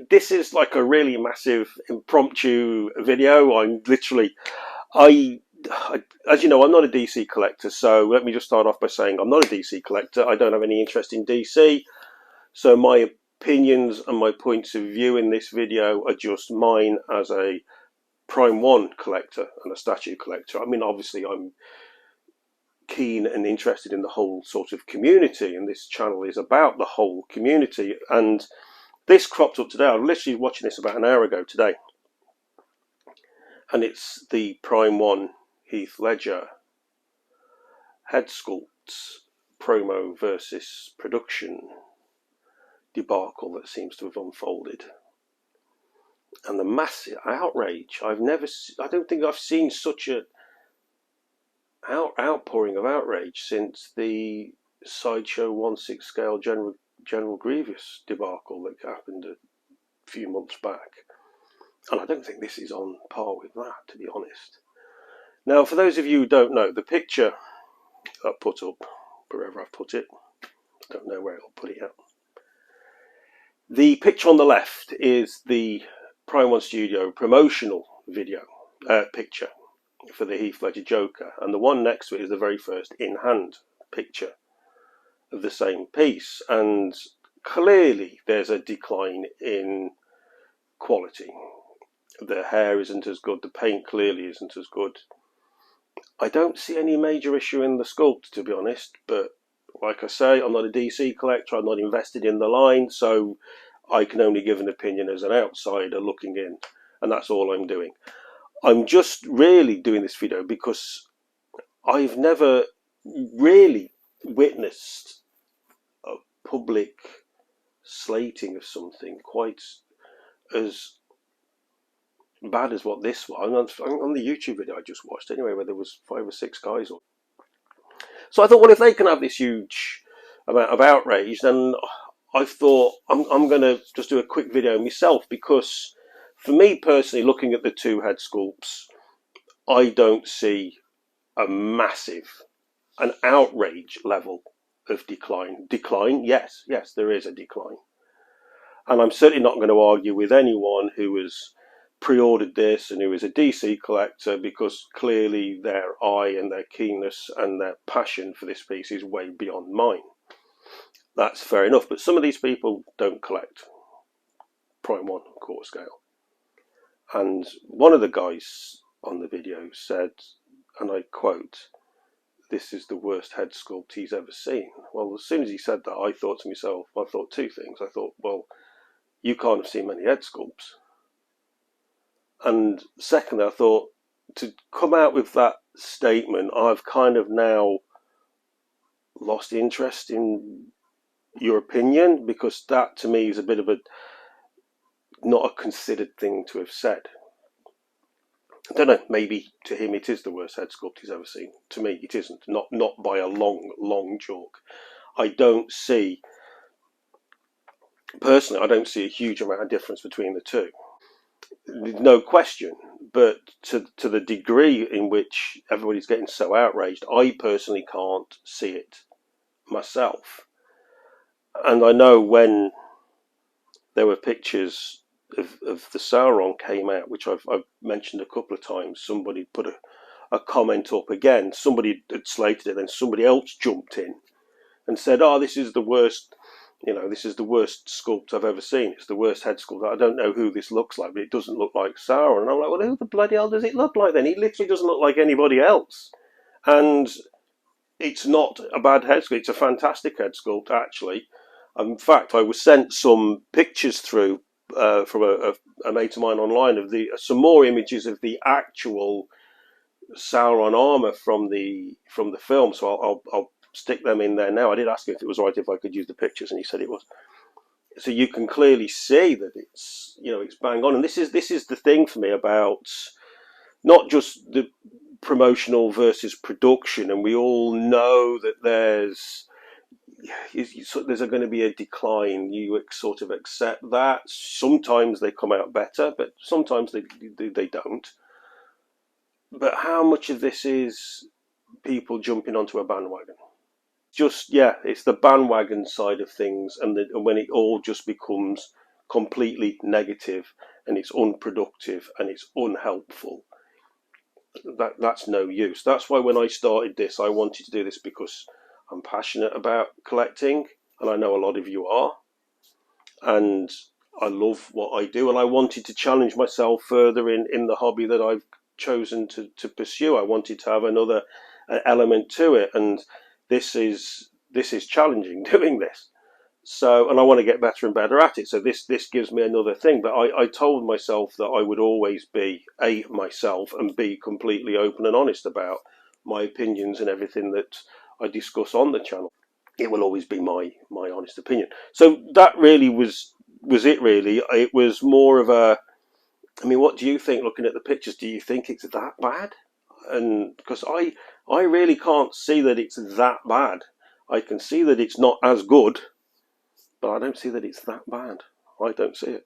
this is like a really massive impromptu video. I'm literally, I, as you know, I'm not a DC collector, so let me just start off by saying I'm not a DC collector. I don't have any interest in DC, so my opinions and my points of view in this video are just mine as a Prime 1 collector and a statue collector. I mean, obviously I'm keen and interested in the whole sort of community, and this channel is about the whole community, and this cropped up today. I was literally watching this about an hour ago today, and it's the Prime 1 Heath Ledger head sculpts promo versus production debacle that seems to have unfolded, and the massive outrage. I don't think I've seen such a outpouring of outrage since the Sideshow 1/6 scale General Grievous debacle that happened a few months back, and I don't think this is on par with that, to be honest. Now, for those of you who don't know, the picture I put up, wherever I've put it, I don't know where I'll put it at. The picture on the left is the Prime 1 Studio promotional video picture for the Heath Ledger Joker, and the one next to it is the very first in-hand picture of the same piece, and clearly there's a decline in quality. The hair isn't as good, the paint clearly isn't as good. I don't see any major issue in the sculpt, to be honest, but like I say, I'm not a DC collector, I'm not invested in the line, so I can only give an opinion as an outsider looking in, and that's all I'm doing. I'm just really doing this video because I've never really witnessed a public slating of something quite as bad as what this was. On the YouTube video I just watched anyway, where there was 5 or 6 guys. So I thought, well, if they can have this huge amount of outrage, then I thought I'm going to just do a quick video myself, because for me personally, looking at the two head sculpts, I don't see a massive, an outrage level of decline. Decline, yes, there is a decline. And I'm certainly not going to argue with anyone who has pre-ordered this and who is a DC collector, because clearly their eye and their keenness and their passion for this piece is way beyond mine. That's fair enough, but some of these people don't collect Prime 1 quarter scale. And one of the guys on the video said, and I quote, "This is the worst head sculpt he's ever seen." Well, as soon as he said that, I thought to myself, I thought two things. I thought, well, you can't have seen many head sculpts. And secondly, I thought, to come out with that statement, I've kind of now lost interest in your opinion, because that to me is a bit of a not a considered thing to have said. I don't know, maybe to him it is the worst head sculpt he's ever seen. To me it isn't, not by a long chalk. I don't see, personally, I don't see a huge amount of difference between the two. No question, but to the degree in which everybody's getting so outraged, I personally can't see it myself. And I know when there were pictures of the Sauron came out, which I've mentioned a couple of times, somebody put a comment up again. Somebody had slated it, then somebody else jumped in and said, "Oh, this is the worst. This is the worst sculpt I've ever seen. It's the worst head sculpt. I don't know who this looks like, but it doesn't look like Sauron." And I'm like, well, who the bloody hell does it look like then? He literally doesn't look like anybody else. And it's not a bad head sculpt. It's a fantastic head sculpt, actually. In fact, I was sent some pictures through from a mate of mine online of some more images of the actual Sauron armor from the film. So I'll stick them in there now. I did ask him if it was right if I could use the pictures, and he said it was. So you can clearly see that it's it's bang on. And this is the thing for me about not just the promotional versus production. And we all know that there's going to be a decline. You sort of accept that. Sometimes they come out better, but sometimes they don't. But how much of this is people jumping onto a bandwagon? Just, it's the bandwagon side of things, and when it all just becomes completely negative and it's unproductive and it's unhelpful, that's no use. That's why when I started this, I wanted to do this because I'm passionate about collecting, and I know a lot of you are, and I love what I do, and I wanted to challenge myself further in the hobby that I've chosen to pursue. I wanted to have another element to it, and this is challenging doing this. So, and I want to get better and better at it. So this gives me another thing. But I told myself that I would always be A, myself, and B, completely open and honest about my opinions and everything that I discuss on the channel. It will always be my honest opinion. So that really was it. Really, it was more of a. I mean, what do you think? Looking at the pictures, do you think it's that bad? And because I really can't see that it's that bad. I can see that it's not as good, but I don't see that it's that bad. I don't see it.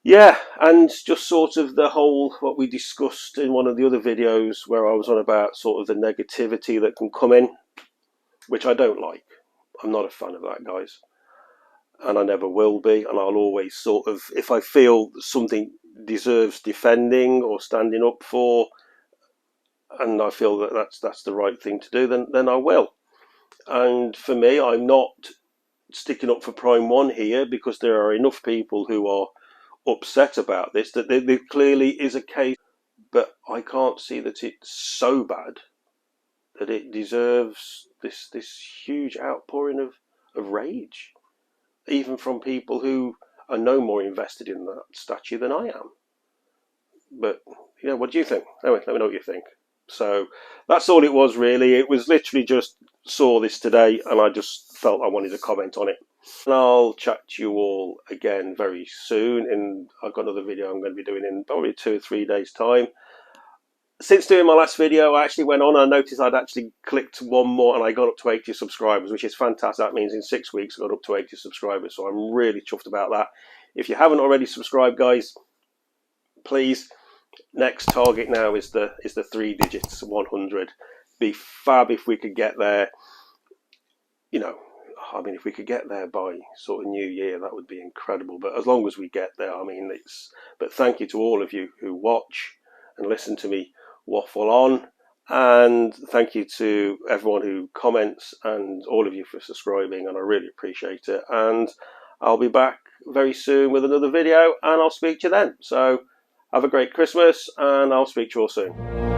Yeah, and just sort of the whole, what we discussed in one of the other videos where I was on about sort of the negativity that can come in, which I don't like. I'm not a fan of that, guys. And I never will be. And I'll always sort of, if I feel something deserves defending or standing up for, and I feel that that's the right thing to do, then I will. And for me, I'm not sticking up for Prime 1 here because there are enough people who are upset about this, that there clearly is a case, but I can't see that it's so bad that it deserves this huge outpouring of rage, even from people who are no more invested in that statue than I am. But, you know, what do you think? Anyway, let me know what you think. So that's all it was, really. It was literally just saw this today and I just felt I wanted to comment on it. And I'll chat to you all again very soon. And I've got another video I'm going to be doing in probably 2 or 3 days' time. Since doing my last video, I actually went on and I noticed I'd actually clicked one more and I got up to 80 subscribers, which is fantastic. That means in 6 weeks I got up to 80 subscribers. So I'm really chuffed about that. If you haven't already subscribed, guys, please. Next target now is the 3 digits, 100. Be fab if we could get there. You know, I mean, if we could get there by sort of New Year, that would be incredible. But as long as we get there, I mean, it's. But thank you to all of you who watch and listen to me waffle on, and thank you to everyone who comments and all of you for subscribing, and I really appreciate it. And I'll be back very soon with another video, and I'll speak to you then. So have a great Christmas, and I'll speak to you all soon.